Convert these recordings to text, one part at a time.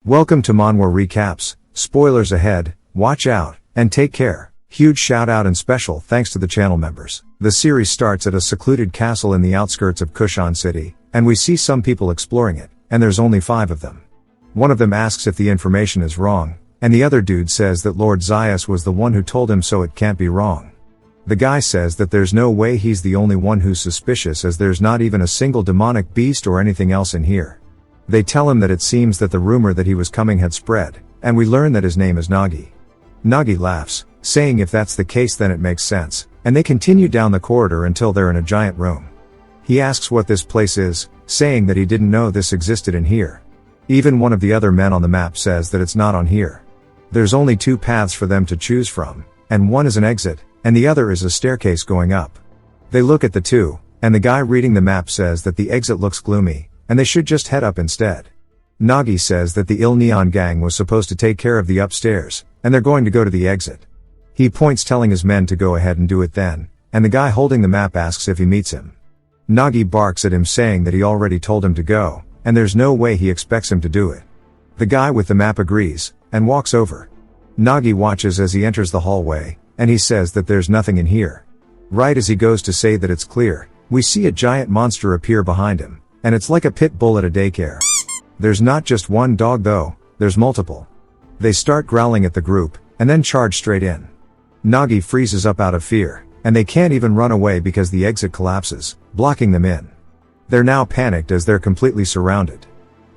Welcome to Manhwa Recaps, spoilers ahead, watch out, and take care. Huge shout out and special thanks to the channel members. The series starts at a secluded castle in the outskirts of Kushan City, and we see some people exploring it, and there's only 5 of them. One of them asks if the information is wrong, and the other dude says that Lord Zaius was the one who told him so it can't be wrong. The guy says that there's no way he's the only one who's suspicious as there's not even a single demonic beast or anything else in here. They tell him that it seems that the rumor that he was coming had spread, and we learn that his name is Nagi. Nagi laughs, saying if that's the case then it makes sense, and they continue down the corridor until they're in a giant room. He asks what this place is, saying that he didn't know this existed in here. Even one of the other men on the map says that it's not on here. There's only 2 paths for them to choose from, and one is an exit, and the other is a staircase going up. They look at the 2, and the guy reading the map says that the exit looks gloomy, and they should just head up instead. Nagi says that the Il Neon gang was supposed to take care of the upstairs, and they're going to go to the exit. He points telling his men to go ahead and do it then, and the guy holding the map asks if he meets him. Nagi barks at him saying that he already told him to go, and there's no way he expects him to do it. The guy with the map agrees, and walks over. Nagi watches as he enters the hallway, and he says that there's nothing in here. Right as he goes to say that it's clear, we see a giant monster appear behind him, and it's like a pit bull at a daycare. There's not just one dog though, there's multiple. They start growling at the group, and then charge straight in. Nagi freezes up out of fear, and they can't even run away because the exit collapses, blocking them in. They're now panicked as they're completely surrounded.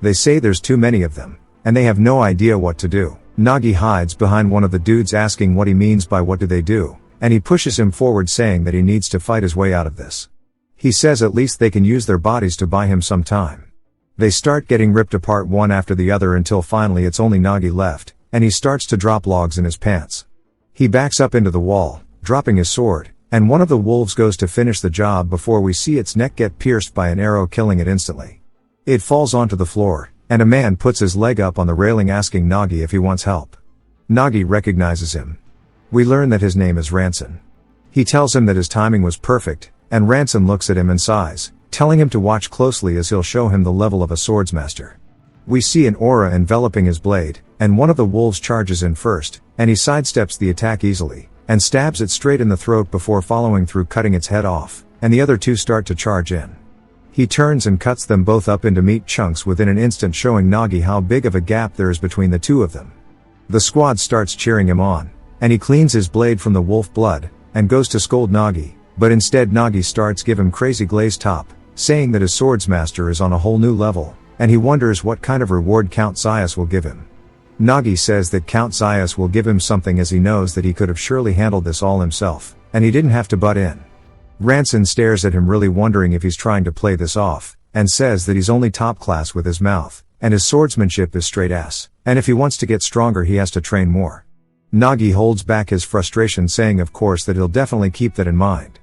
They say there's too many of them, and they have no idea what to do. Nagi hides behind one of the dudes asking what he means by what do they do, and he pushes him forward saying that he needs to fight his way out of this. He says at least they can use their bodies to buy him some time. They start getting ripped apart one after the other until finally it's only Nagi left, and he starts to drop logs in his pants. He backs up into the wall, dropping his sword, and one of the wolves goes to finish the job before we see its neck get pierced by an arrow killing it instantly. It falls onto the floor, and a man puts his leg up on the railing asking Nagi if he wants help. Nagi recognizes him. We learn that his name is Ranson. He tells him that his timing was perfect, and Ranson looks at him and sighs, telling him to watch closely as he'll show him the level of a swordsmaster. We see an aura enveloping his blade, and one of the wolves charges in first, and he sidesteps the attack easily, and stabs it straight in the throat before following through cutting its head off, and the other 2 start to charge in. He turns and cuts them both up into meat chunks within an instant, showing Nagi how big of a gap there is between the 2 of them. The squad starts cheering him on, and he cleans his blade from the wolf blood, and goes to scold Nagi, but instead Nagi starts give him crazy glaze top, saying that his swordsmaster is on a whole new level, and he wonders what kind of reward Count Zaius will give him. Nagi says that Count Zaius will give him something as he knows that he could have surely handled this all himself, and he didn't have to butt in. Ranson stares at him really wondering if he's trying to play this off, and says that he's only top class with his mouth, and his swordsmanship is straight ass, and if he wants to get stronger he has to train more. Nagi holds back his frustration saying of course that he'll definitely keep that in mind.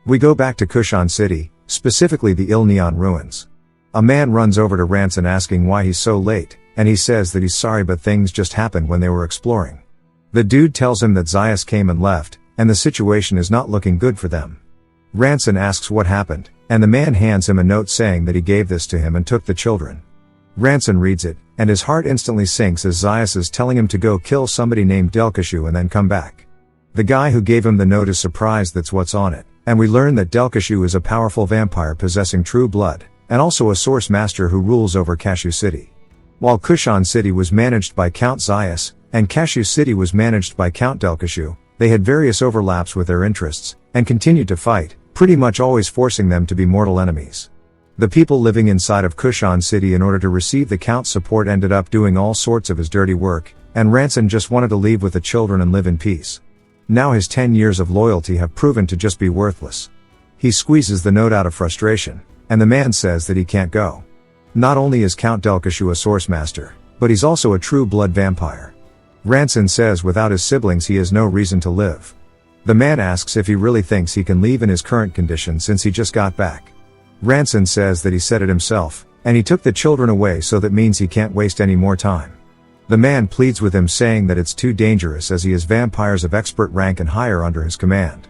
We go back to Kushan City, specifically the Il Neon ruins. A man runs over to Ranson asking why he's so late, and he says that he's sorry but things just happened when they were exploring. The dude tells him that Zaius came and left, and the situation is not looking good for them. Ranson asks what happened, and the man hands him a note saying that he gave this to him and took the children. Ranson reads it, and his heart instantly sinks as Zaius is telling him to go kill somebody named Delkashu and then come back. The guy who gave him the note is surprised that's what's on it, and we learn that Delkashu is a powerful vampire possessing true blood, and also a source master who rules over Kashu City. While Kushan City was managed by Count Zaius, and Kashu City was managed by Count Delkashu, they had various overlaps with their interests, and continued to fight, pretty much always forcing them to be mortal enemies. The people living inside of Kushan City in order to receive the Count's support ended up doing all sorts of his dirty work, and Ranson just wanted to leave with the children and live in peace. Now his 10 years of loyalty have proven to just be worthless. He squeezes the note out of frustration, and the man says that he can't go. Not only is Count Delkashu a source master, but he's also a true blood vampire. Ranson says without his siblings he has no reason to live. The man asks if he really thinks he can leave in his current condition since he just got back. Ranson says that he said it himself, and he took the children away so that means he can't waste any more time. The man pleads with him saying that it's too dangerous as he has vampires of expert rank and higher under his command.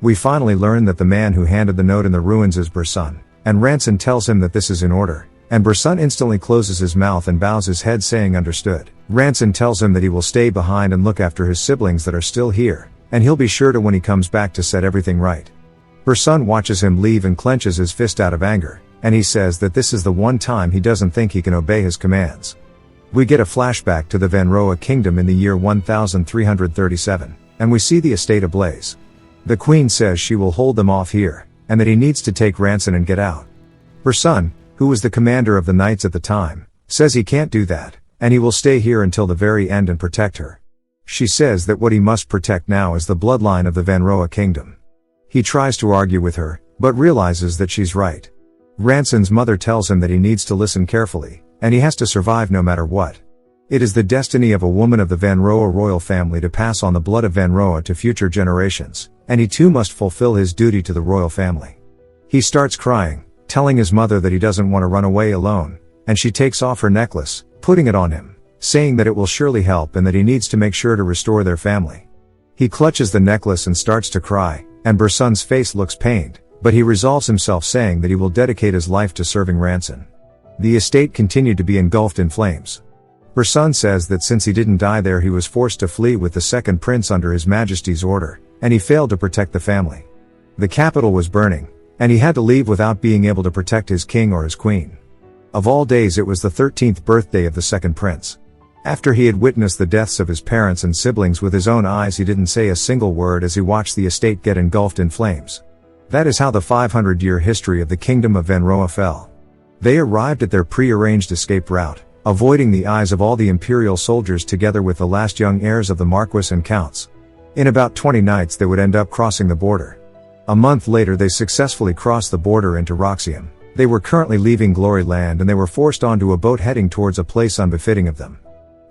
We finally learn that the man who handed the note in the ruins is Bursun, and Ranson tells him that this is in order, and Bersun instantly closes his mouth and bows his head saying understood. Ranson tells him that he will stay behind and look after his siblings that are still here, and he'll be sure to when he comes back to set everything right. Bersun watches him leave and clenches his fist out of anger, and he says that this is the one time he doesn't think he can obey his commands. We get a flashback to the Manhwa kingdom in the year 1337, and we see the estate ablaze. The queen says she will hold them off here, and that he needs to take ransom and get out. Bersun, who was the commander of the knights at the time, says he can't do that, and he will stay here until the very end and protect her. She says that what he must protect now is the bloodline of the Manhwa kingdom. He tries to argue with her, but realizes that she's right. Ranson's mother tells him that he needs to listen carefully, and he has to survive no matter what. It is the destiny of a woman of the Manhwa royal family to pass on the blood of Manhwa to future generations, and he too must fulfill his duty to the royal family. He starts crying, telling his mother that he doesn't want to run away alone, and she takes off her necklace, putting it on him, saying that it will surely help and that he needs to make sure to restore their family. He clutches the necklace and starts to cry, and Bersun's face looks pained, but he resolves himself saying that he will dedicate his life to serving Ranson. The estate continued to be engulfed in flames. Bersun says that since he didn't die there he was forced to flee with the second prince under his majesty's order, and he failed to protect the family. The capital was burning, and he had to leave without being able to protect his king or his queen. Of all days it was the 13th birthday of the second prince. After he had witnessed the deaths of his parents and siblings with his own eyes he didn't say a single word as he watched the estate get engulfed in flames. That is how the 500-year history of the kingdom of Manhwa fell. They arrived at their pre-arranged escape route, avoiding the eyes of all the imperial soldiers together with the last young heirs of the marquis and counts. In about 20 nights they would end up crossing the border. A month later they successfully crossed the border into Roxium. They were currently leaving Glory Land and they were forced onto a boat heading towards a place unbefitting of them.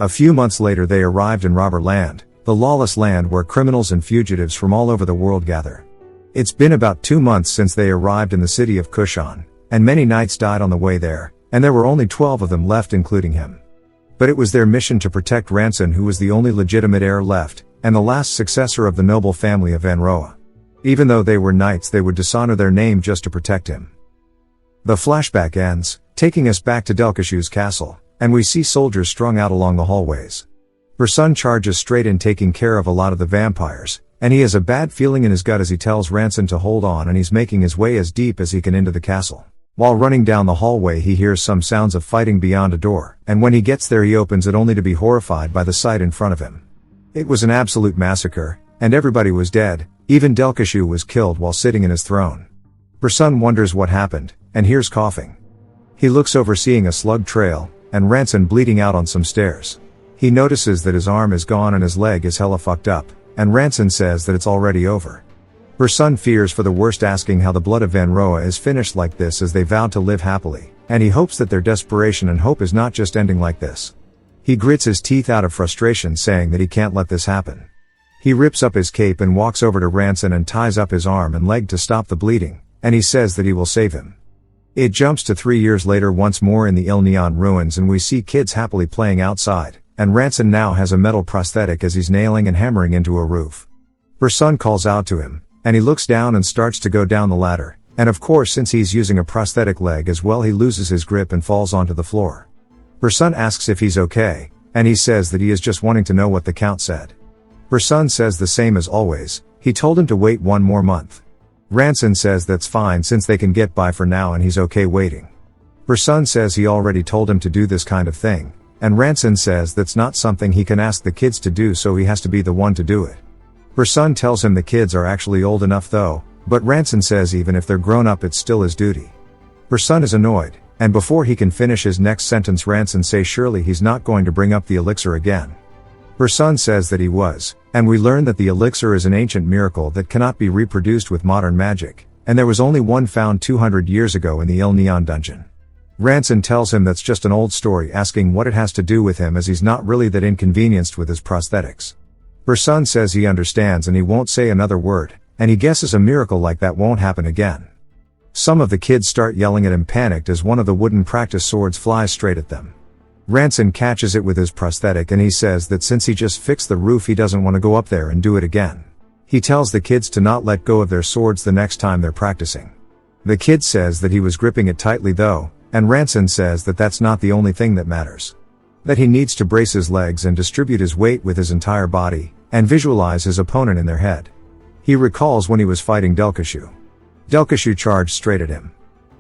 A few months later they arrived in Robber Land, the lawless land where criminals and fugitives from all over the world gather. It's been about 2 months since they arrived in the city of Kushan, and many knights died on the way there, and there were only 12 of them left including him. But it was their mission to protect Ranson, who was the only legitimate heir left, and the last successor of the noble family of Manhwa. Even though they were knights they would dishonor their name just to protect him. The flashback ends, taking us back to Delkashu's castle, and we see soldiers strung out along the hallways. Bersun charges straight in taking care of a lot of the vampires, and he has a bad feeling in his gut as he tells Ranson to hold on, and he's making his way as deep as he can into the castle. While running down the hallway he hears some sounds of fighting beyond a door, and when he gets there he opens it only to be horrified by the sight in front of him. It was an absolute massacre, and everybody was dead, even Delkashu was killed while sitting in his throne. Bersun wonders what happened, and hears coughing. He looks over seeing a slug trail, and Ranson bleeding out on some stairs. He notices that his arm is gone and his leg is hella fucked up, and Ranson says that it's already over. Bersun fears for the worst, asking how the blood of Manhwa is finished like this as they vowed to live happily, and he hopes that their desperation and hope is not just ending like this. He grits his teeth out of frustration saying that he can't let this happen. He rips up his cape and walks over to Ranson and ties up his arm and leg to stop the bleeding, and he says that he will save him. It jumps to 3 years later once more in the Il Neon ruins, and we see kids happily playing outside, and Ranson now has a metal prosthetic as he's nailing and hammering into a roof. Bersun calls out to him, and he looks down and starts to go down the ladder, and of course since he's using a prosthetic leg as well he loses his grip and falls onto the floor. Bersun asks if he's okay, and he says that he is just wanting to know what the count said. Bersun says the same as always, he told him to wait 1 more month. Ranson says that's fine since they can get by for now and he's okay waiting. Bersun says he already told him to do this kind of thing, and Ranson says that's not something he can ask the kids to do, so he has to be the one to do it. Bersun tells him the kids are actually old enough though, but Ranson says even if they're grown up it's still his duty. Bersun is annoyed, and before he can finish his next sentence Ranson says surely he's not going to bring up the elixir again. Bersun says that he was, and we learn that the elixir is an ancient miracle that cannot be reproduced with modern magic, and there was only one found 200 years ago in the Il Neon dungeon. Ranson tells him that's just an old story, asking what it has to do with him as he's not really that inconvenienced with his prosthetics. Bersun says he understands and he won't say another word, and he guesses a miracle like that won't happen again. Some of the kids start yelling at him panicked as one of the wooden practice swords flies straight at them. Ranson catches it with his prosthetic and he says that since he just fixed the roof he doesn't want to go up there and do it again. He tells the kids to not let go of their swords the next time they're practicing. The kid says that he was gripping it tightly though, and Ranson says that that's not the only thing that matters. That he needs to brace his legs and distribute his weight with his entire body, and visualize his opponent in their head. He recalls when he was fighting Delkashu. Delkashu charged straight at him.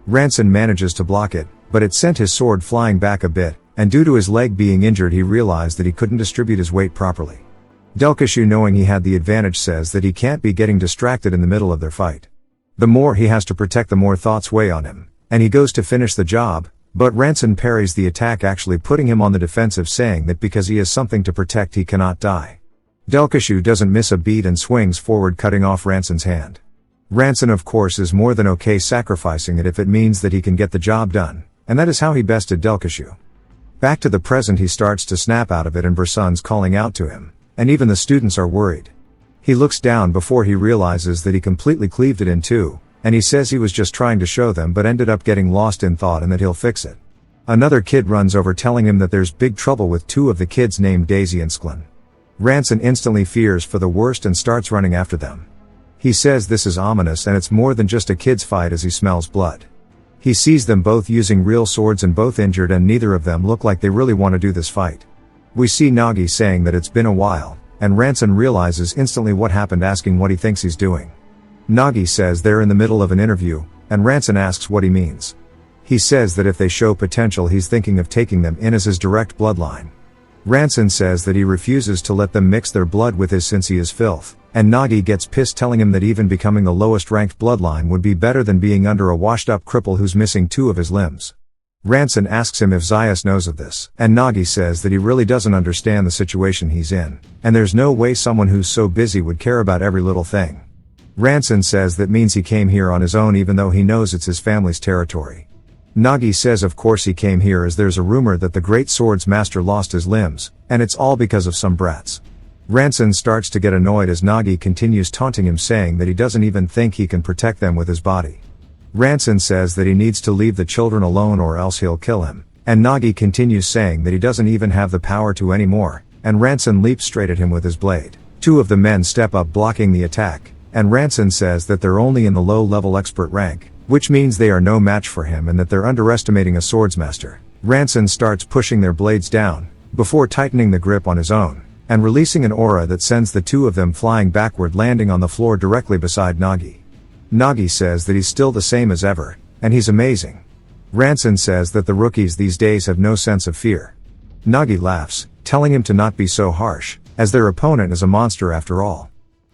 Ranson manages to block it, but it sent his sword flying back a bit, and due to his leg being injured he realized that he couldn't distribute his weight properly. Delkashu, knowing he had the advantage, says that he can't be getting distracted in the middle of their fight. The more he has to protect, the more thoughts weigh on him, and he goes to finish the job, but Ranson parries the attack, actually putting him on the defensive, saying that because he has something to protect he cannot die. Delkashu doesn't miss a beat and swings forward, cutting off Ranson's hand. Ranson of course is more than okay sacrificing it if it means that he can get the job done, and that is how he bested Delkashu. Back to the present, he starts to snap out of it and Bersun's calling out to him, and even the students are worried. He looks down before he realizes that he completely cleaved it in two, and he says he was just trying to show them but ended up getting lost in thought and that he'll fix it. Another kid runs over telling him that there's big trouble with two of the kids named Daisy and Sklin. Ranson instantly fears for the worst and starts running after them. He says this is ominous and it's more than just a kid's fight as he smells blood. He sees them both using real swords and both injured, and neither of them look like they really want to do this fight. We see Nagi saying that it's been a while, and Ranson realizes instantly what happened, asking what he thinks he's doing. Nagi says they're in the middle of an interview, and Ranson asks what he means. He says that if they show potential he's thinking of taking them in as his direct bloodline. Ranson says that he refuses to let them mix their blood with his since he is filth, and Nagi gets pissed, telling him that even becoming the lowest ranked bloodline would be better than being under a washed up cripple who's missing two of his limbs. Ranson asks him if Zayas knows of this, and Nagi says that he really doesn't understand the situation he's in, and there's no way someone who's so busy would care about every little thing. Ranson says that means he came here on his own even though he knows it's his family's territory. Nagi says of course he came here as there's a rumor that the great Swordmaster lost his limbs, and it's all because of some brats. Ranson starts to get annoyed as Nagi continues taunting him, saying that he doesn't even think he can protect them with his body. Ranson says that he needs to leave the children alone or else he'll kill him, and Nagi continues saying that he doesn't even have the power to anymore, and Ranson leaps straight at him with his blade. Two of the men step up blocking the attack, and Ranson says that they're only in the low-level expert rank, which means they are no match for him and that they're underestimating a Swordmaster. Ranson starts pushing their blades down, before tightening the grip on his own, and releasing an aura that sends the two of them flying backward, landing on the floor directly beside Nagi. Nagi says that he's still the same as ever, and he's amazing. Ranson says that the rookies these days have no sense of fear. Nagi laughs, telling him to not be so harsh, as their opponent is a monster after all.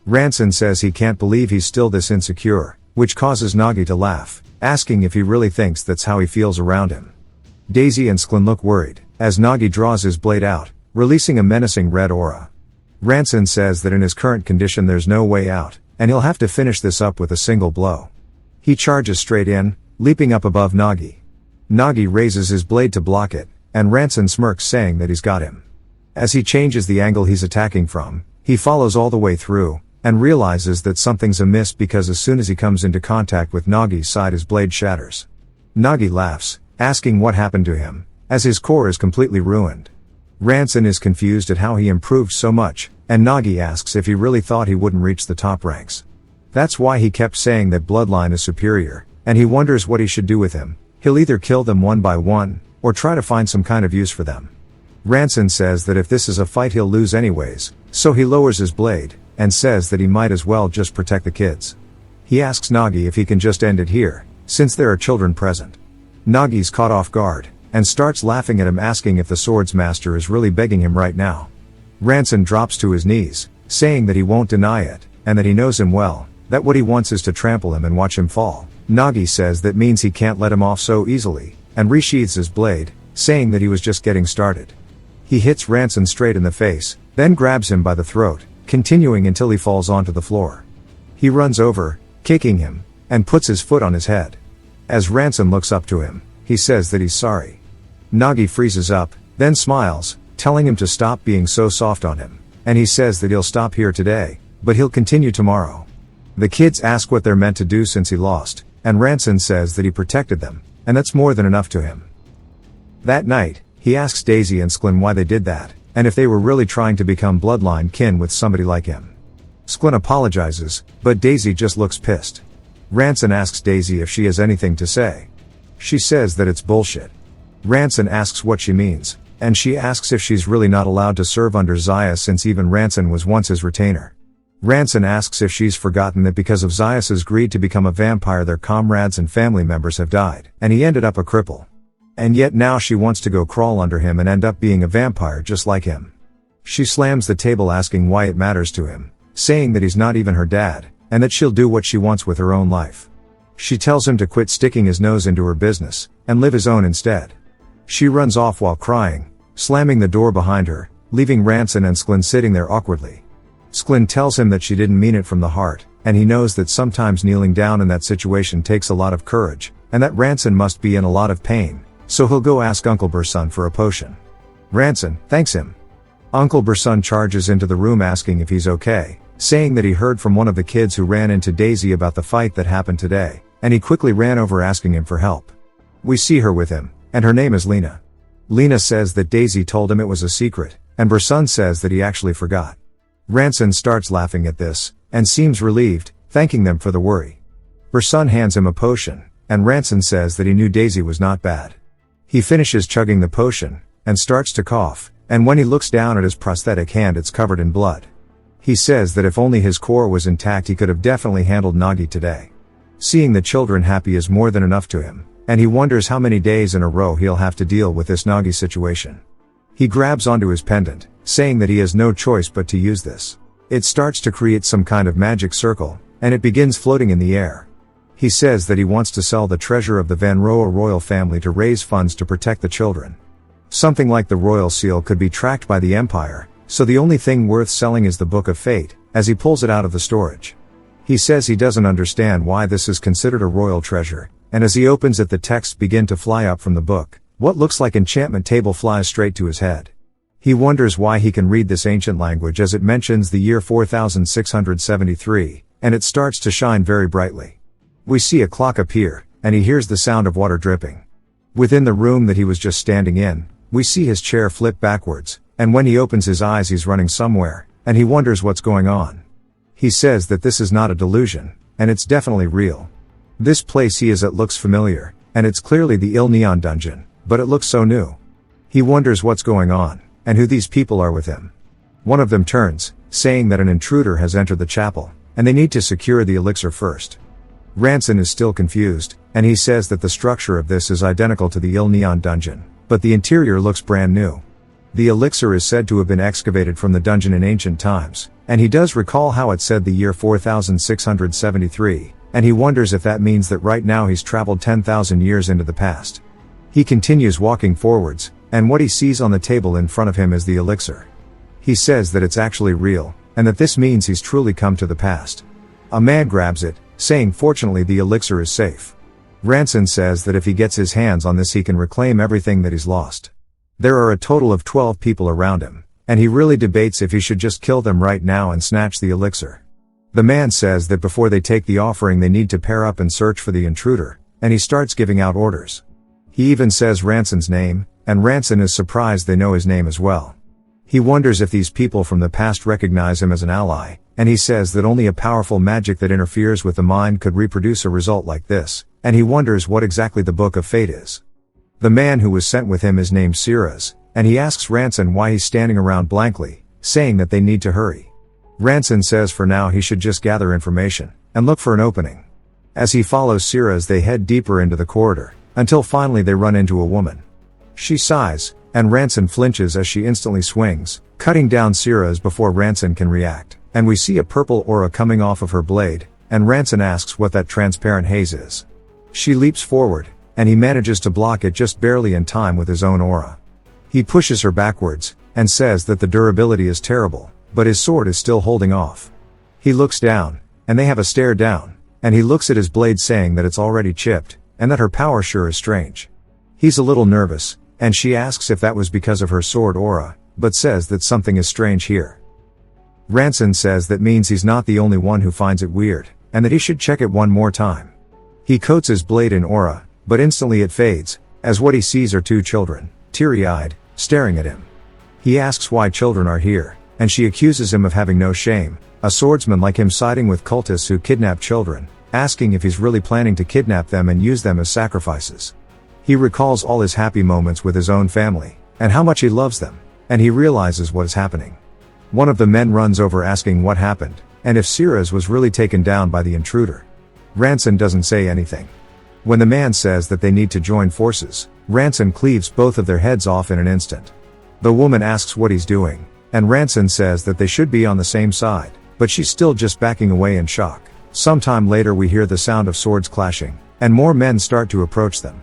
Ranson says he can't believe he's still this insecure, which causes Nagi to laugh, asking if he really thinks that's how he feels around him. Daisy and Sklin look worried, as Nagi draws his blade out, releasing a menacing red aura. Ranson says that in his current condition there's no way out, and he'll have to finish this up with a single blow. He charges straight in, leaping up above Nagi. Nagi raises his blade to block it, and Ranson smirks, saying that he's got him. As he changes the angle he's attacking from, he follows all the way through, and realizes that something's amiss because as soon as he comes into contact with Nagi's side his blade shatters. Nagi laughs, asking what happened to him, as his core is completely ruined. Ranson is confused at how he improved so much, and Nagi asks if he really thought he wouldn't reach the top ranks. That's why he kept saying that bloodline is superior, and he wonders what he should do with him. He'll either kill them one by one, or try to find some kind of use for them. Ranson says that if this is a fight he'll lose anyways, so he lowers his blade, and says that he might as well just protect the kids. He asks Nagi if he can just end it here, since there are children present. Nagi's caught off guard, and starts laughing at him, asking if the Swordmaster is really begging him right now. Ranson drops to his knees, saying that he won't deny it, and that he knows him well, that what he wants is to trample him and watch him fall. Nagi says that means he can't let him off so easily, and resheathes his blade, saying that he was just getting started. He hits Ranson straight in the face, then grabs him by the throat, continuing until he falls onto the floor. He runs over, kicking him, and puts his foot on his head. As Ranson looks up to him, he says that he's sorry. Nagi freezes up, then smiles, telling him to stop being so soft on him, and he says that he'll stop here today, but he'll continue tomorrow. The kids ask what they're meant to do since he lost, and Ranson says that he protected them, and that's more than enough to him. That night, he asks Daisy and Sklin why they did that, and if they were really trying to become bloodline kin with somebody like him. Sklin apologizes, but Daisy just looks pissed. Ranson asks Daisy if she has anything to say. She says that it's bullshit. Ranson asks what she means, and she asks if she's really not allowed to serve under Zayas since even Ranson was once his retainer. Ranson asks if she's forgotten that because of Zayas's greed to become a vampire their comrades and family members have died, and he ended up a cripple. And yet now she wants to go crawl under him and end up being a vampire just like him. She slams the table asking why it matters to him, saying that he's not even her dad, and that she'll do what she wants with her own life. She tells him to quit sticking his nose into her business, and live his own instead. She runs off while crying, slamming the door behind her, leaving Ranson and Sklin sitting there awkwardly. Sklin tells him that she didn't mean it from the heart, and he knows that sometimes kneeling down in that situation takes a lot of courage, and that Ranson must be in a lot of pain, so he'll go ask Uncle Bursun for a potion. Ranson thanks him. Uncle Bursun charges into the room asking if he's okay, saying that he heard from one of the kids who ran into Daisy about the fight that happened today, and he quickly ran over asking him for help. We see her with him, and her name is Lena. Lena says that Daisy told him it was a secret, and Bursun says that he actually forgot. Ranson starts laughing at this, and seems relieved, thanking them for the worry. Bursun hands him a potion, and Ranson says that he knew Daisy was not bad. He finishes chugging the potion, and starts to cough, and when he looks down at his prosthetic hand it's covered in blood. He says that if only his core was intact he could have definitely handled Nagi today. Seeing the children happy is more than enough to him, and he wonders how many days in a row he'll have to deal with this Nagi situation. He grabs onto his pendant, saying that he has no choice but to use this. It starts to create some kind of magic circle, and it begins floating in the air. He says that he wants to sell the treasure of the Van Rohe royal family to raise funds to protect the children. Something like the royal seal could be tracked by the Empire, so the only thing worth selling is the Book of Fate, as he pulls it out of the storage. He says he doesn't understand why this is considered a royal treasure, and as he opens it the texts begin to fly up from the book. What looks like enchantment table flies straight to his head. He wonders why he can read this ancient language as it mentions the year 4673, and it starts to shine very brightly. We see a clock appear, and he hears the sound of water dripping. Within the room that he was just standing in, we see his chair flip backwards, and when he opens his eyes he's running somewhere, and he wonders what's going on. He says that this is not a delusion, and it's definitely real. This place he is at looks familiar, and it's clearly the Il Neon dungeon, but it looks so new. He wonders what's going on, and who these people are with him. One of them turns, saying that an intruder has entered the chapel, and they need to secure the elixir first. Ranson is still confused, and he says that the structure of this is identical to the Il Neon dungeon, but the interior looks brand new. The elixir is said to have been excavated from the dungeon in ancient times, and he does recall how it said the year 4673, and he wonders if that means that right now he's traveled 10,000 years into the past. He continues walking forwards, and what he sees on the table in front of him is the elixir. He says that it's actually real, and that this means he's truly come to the past. A man grabs it, saying fortunately the elixir is safe. Ranson says that if he gets his hands on this he can reclaim everything that he's lost. There are a total of 12 people around him, and he really debates if he should just kill them right now and snatch the elixir. The man says that before they take the offering they need to pair up and search for the intruder, and he starts giving out orders. He even says Ranson's name, and Ranson is surprised they know his name as well. He wonders if these people from the past recognize him as an ally, and he says that only a powerful magic that interferes with the mind could reproduce a result like this, and he wonders what exactly the Book of Fate is. The man who was sent with him is named Siras, and he asks Ranson why he's standing around blankly, saying that they need to hurry. Ranson says for now he should just gather information, and look for an opening. As he follows Siras they head deeper into the corridor, until finally they run into a woman. She sighs, and Ranson flinches as she instantly swings, cutting down Siras before Ranson can react, and we see a purple aura coming off of her blade, and Ranson asks what that transparent haze is. She leaps forward, and he manages to block it just barely in time with his own aura. He pushes her backwards, and says that the durability is terrible, but his sword is still holding off. He looks down, and they have a stare down, and he looks at his blade saying that it's already chipped, and that her power sure is strange. He's a little nervous, and she asks if that was because of her sword aura, but says that something is strange here. Ranson says that means he's not the only one who finds it weird, and that he should check it one more time. He coats his blade in aura, but instantly it fades, as what he sees are two children, teary-eyed, staring at him. He asks why children are here, and she accuses him of having no shame, a swordsman like him siding with cultists who kidnap children, asking if he's really planning to kidnap them and use them as sacrifices. He recalls all his happy moments with his own family, and how much he loves them, and he realizes what is happening. One of the men runs over asking what happened, and if Ceres was really taken down by the intruder. Ranson doesn't say anything. When the man says that they need to join forces, Ranson cleaves both of their heads off in an instant. The woman asks what he's doing, and Ranson says that they should be on the same side, but she's still just backing away in shock. Sometime later we hear the sound of swords clashing, and more men start to approach them.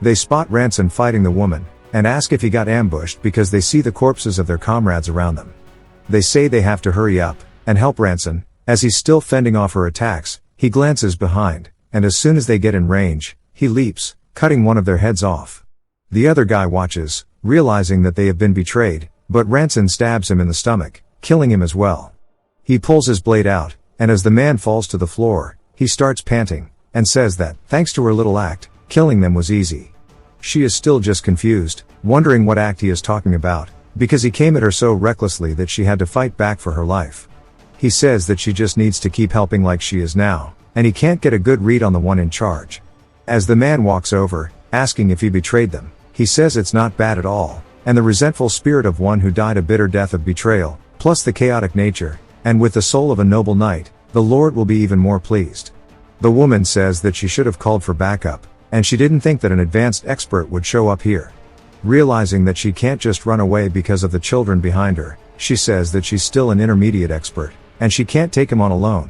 They spot Ranson fighting the woman, and ask if he got ambushed because they see the corpses of their comrades around them. They say they have to hurry up, and help Ranson. As he's still fending off her attacks, he glances behind, and as soon as they get in range, he leaps, cutting one of their heads off. The other guy watches, realizing that they have been betrayed, but Ranson stabs him in the stomach, killing him as well. He pulls his blade out, and as the man falls to the floor, he starts panting, and says that, thanks to her little act, killing them was easy. She is still just confused, wondering what act he is talking about, because he came at her so recklessly that she had to fight back for her life. He says that she just needs to keep helping like she is now, and he can't get a good read on the one in charge. As the man walks over, asking if he betrayed them, he says it's not bad at all, and the resentful spirit of one who died a bitter death of betrayal, plus the chaotic nature, and with the soul of a noble knight, the Lord will be even more pleased. The woman says that she should have called for backup, and she didn't think that an advanced expert would show up here. Realizing that she can't just run away because of the children behind her, she says that she's still an intermediate expert, and she can't take him on alone.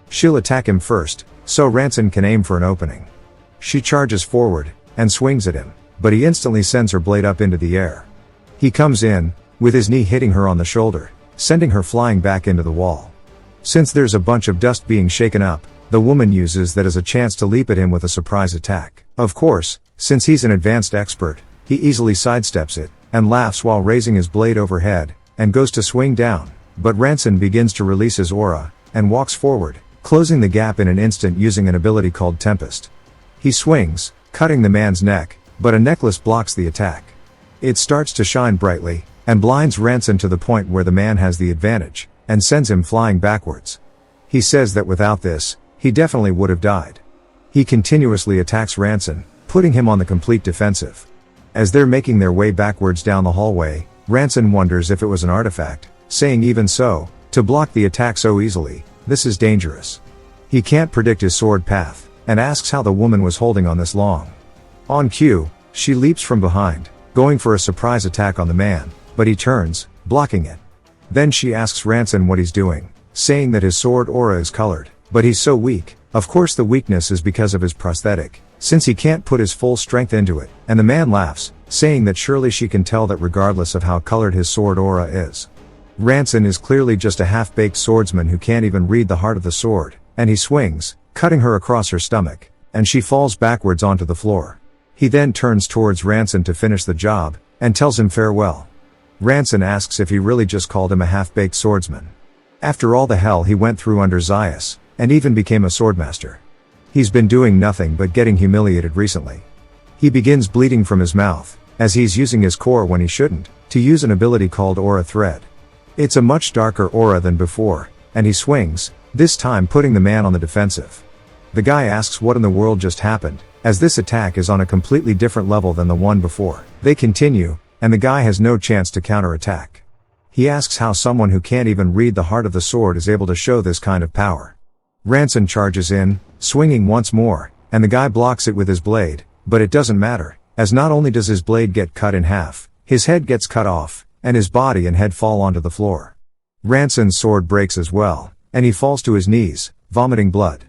She'll attack him first, so Ranson can aim for an opening. She charges forward, and swings at him, but he instantly sends her blade up into the air. He comes in, with his knee hitting her on the shoulder, sending her flying back into the wall. Since there's a bunch of dust being shaken up, the woman uses that as a chance to leap at him with a surprise attack. Of course, since he's an advanced expert, he easily sidesteps it, and laughs while raising his blade overhead, and goes to swing down, but Ranson begins to release his aura, and walks forward, closing the gap in an instant using an ability called Tempest. He swings, cutting the man's neck, but a necklace blocks the attack. It starts to shine brightly, and blinds Ranson to the point where the man has the advantage, and sends him flying backwards. He says that without this, he definitely would have died. He continuously attacks Ranson, putting him on the complete defensive. As they're making their way backwards down the hallway, Ranson wonders if it was an artifact, saying even so, to block the attack so easily, this is dangerous. He can't predict his sword path, and asks how the woman was holding on this long. On cue, she leaps from behind, going for a surprise attack on the man, but he turns, blocking it. Then she asks Ranson what he's doing, saying that his sword aura is colored, but he's so weak. Of course the weakness is because of his prosthetic, since he can't put his full strength into it, and the man laughs, saying that surely she can tell that regardless of how colored his sword aura is. Ranson is clearly just a half-baked swordsman who can't even read the heart of the sword, and he swings, cutting her across her stomach, and she falls backwards onto the floor. He then turns towards Ranson to finish the job, and tells him farewell. Ranson asks if he really just called him a half-baked swordsman. After all the hell he went through under Zaius, and even became a swordmaster. He's been doing nothing but getting humiliated recently. He begins bleeding from his mouth, as he's using his core when he shouldn't, to use an ability called Aura Thread. It's a much darker aura than before, and he swings, this time putting the man on the defensive. The guy asks what in the world just happened, as this attack is on a completely different level than the one before. They continue, and the guy has no chance to counterattack. He asks how someone who can't even read the heart of the sword is able to show this kind of power. Ranson charges in, swinging once more, and the guy blocks it with his blade, but it doesn't matter, as not only does his blade get cut in half, his head gets cut off, and his body and head fall onto the floor. Ranson's sword breaks as well, and he falls to his knees, vomiting blood.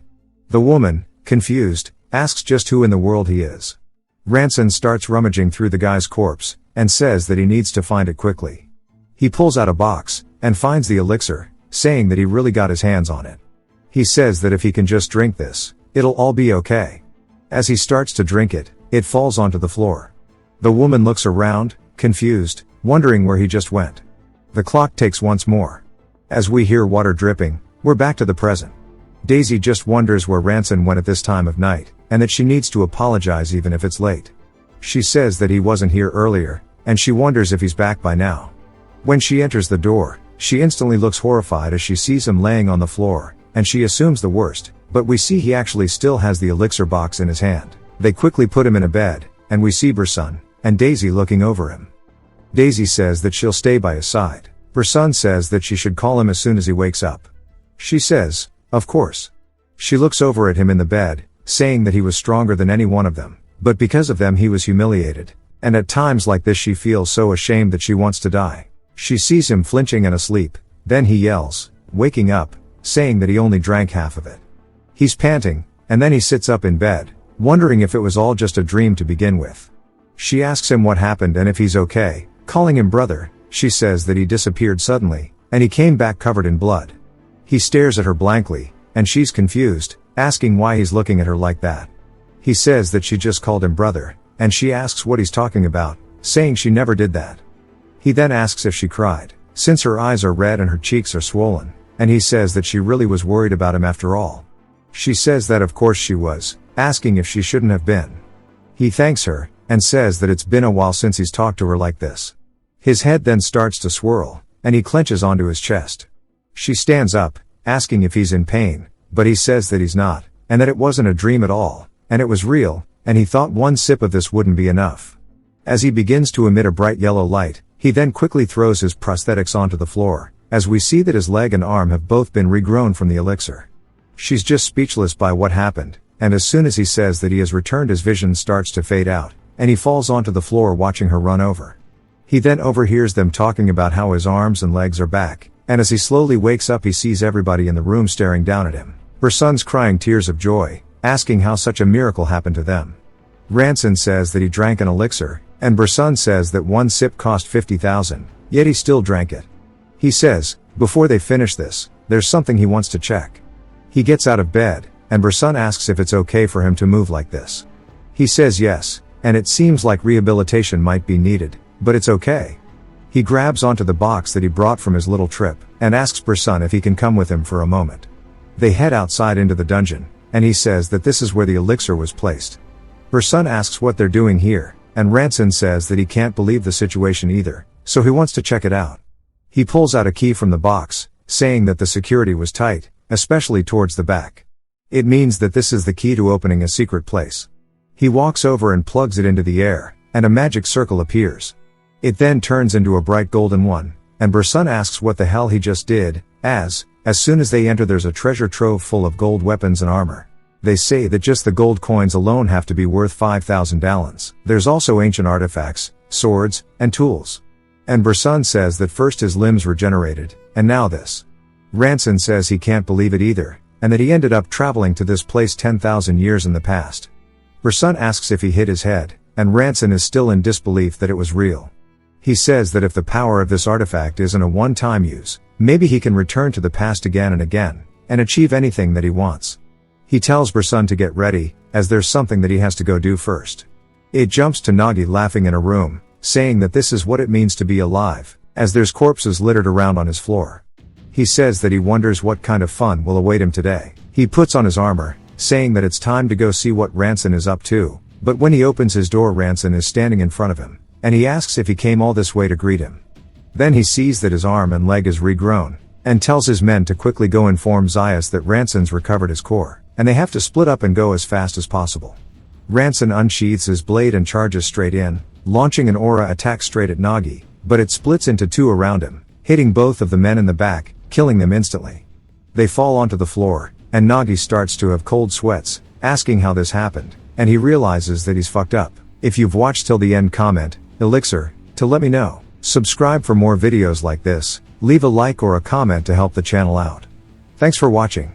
The woman, confused, asks just who in the world he is. Ranson starts rummaging through the guy's corpse, and says that he needs to find it quickly. He pulls out a box, and finds the elixir, saying that he really got his hands on it. He says that if he can just drink this, it'll all be okay. As he starts to drink it, it falls onto the floor. The woman looks around, confused, wondering where he just went. The clock ticks once more. As we hear water dripping, we're back to the present. Daisy just wonders where Ranson went at this time of night, and that she needs to apologize even if it's late. She says that he wasn't here earlier, and she wonders if he's back by now. When she enters the door, she instantly looks horrified as she sees him laying on the floor, and she assumes the worst, but we see he actually still has the elixir box in his hand. They quickly put him in a bed, and we see Bersun and Daisy looking over him. Daisy says that she'll stay by his side. Bersun says that she should call him as soon as he wakes up. She says, of course. She looks over at him in the bed, saying that he was stronger than any one of them, but because of them he was humiliated. And at times like this she feels so ashamed that she wants to die. She sees him flinching and asleep, then he yells, waking up, saying that he only drank half of it. He's panting, and then he sits up in bed, wondering if it was all just a dream to begin with. She asks him what happened and if he's okay, calling him brother. She says that he disappeared suddenly, and he came back covered in blood. He stares at her blankly, and she's confused, asking why he's looking at her like that. He says that she just called him brother, and she asks what he's talking about, saying she never did that. He then asks if she cried, since her eyes are red and her cheeks are swollen, and he says that she really was worried about him after all. She says that of course she was, asking if she shouldn't have been. He thanks her, and says that it's been a while since he's talked to her like this. His head then starts to swirl, and he clenches onto his chest. She stands up, asking if he's in pain, but he says that he's not, and that it wasn't a dream at all, and it was real, and he thought one sip of this wouldn't be enough. As he begins to emit a bright yellow light, he then quickly throws his prosthetics onto the floor, as we see that his leg and arm have both been regrown from the elixir. She's just speechless by what happened, and as soon as he says that he has returned his vision starts to fade out, and he falls onto the floor watching her run over. He then overhears them talking about how his arms and legs are back, and as he slowly wakes up he sees everybody in the room staring down at him. Bersun's crying tears of joy, asking how such a miracle happened to them. Ranson says that he drank an elixir, and Bersun says that one sip cost 50,000, yet he still drank it. He says, before they finish this, there's something he wants to check. He gets out of bed, and Bersun asks if it's okay for him to move like this. He says yes, and it seems like rehabilitation might be needed, but it's okay. He grabs onto the box that he brought from his little trip, and asks Bersun if he can come with him for a moment. They head outside into the dungeon, and he says that this is where the elixir was placed. Bersun asks what they're doing here, and Ranson says that he can't believe the situation either, so he wants to check it out. He pulls out a key from the box, saying that the security was tight, especially towards the back. It means that this is the key to opening a secret place. He walks over and plugs it into the air, and a magic circle appears. It then turns into a bright golden one, and Bersun asks what the hell he just did, as soon as they enter there's a treasure trove full of gold weapons and armor. They say that just the gold coins alone have to be worth 5,000 talents. There's also ancient artifacts, swords, and tools. And Bersun says that first his limbs regenerated, and now this. Ranson says he can't believe it either, and that he ended up traveling to this place 10,000 years in the past. Bersun asks if he hit his head, and Ranson is still in disbelief that it was real. He says that if the power of this artifact isn't a one-time use, maybe he can return to the past again and again, and achieve anything that he wants. He tells Bersun to get ready, as there's something that he has to go do first. It jumps to Nagi laughing in a room, saying that this is what it means to be alive, as there's corpses littered around on his floor. He says that he wonders what kind of fun will await him today. He puts on his armor, saying that it's time to go see what Ranson is up to, but when he opens his door Ranson is standing in front of him, and he asks if he came all this way to greet him. Then he sees that his arm and leg is regrown, and tells his men to quickly go inform Zayas that Ranson's recovered his core, and they have to split up and go as fast as possible. Ranson unsheathes his blade and charges straight in, launching an aura attack straight at Nagi, but it splits into two around him, hitting both of the men in the back, killing them instantly. They fall onto the floor, and Nagi starts to have cold sweats, asking how this happened, and he realizes that he's fucked up. If you've watched till the end comment, elixir, to let me know. Subscribe for more videos like this, leave a like or a comment to help the channel out. Thanks for watching.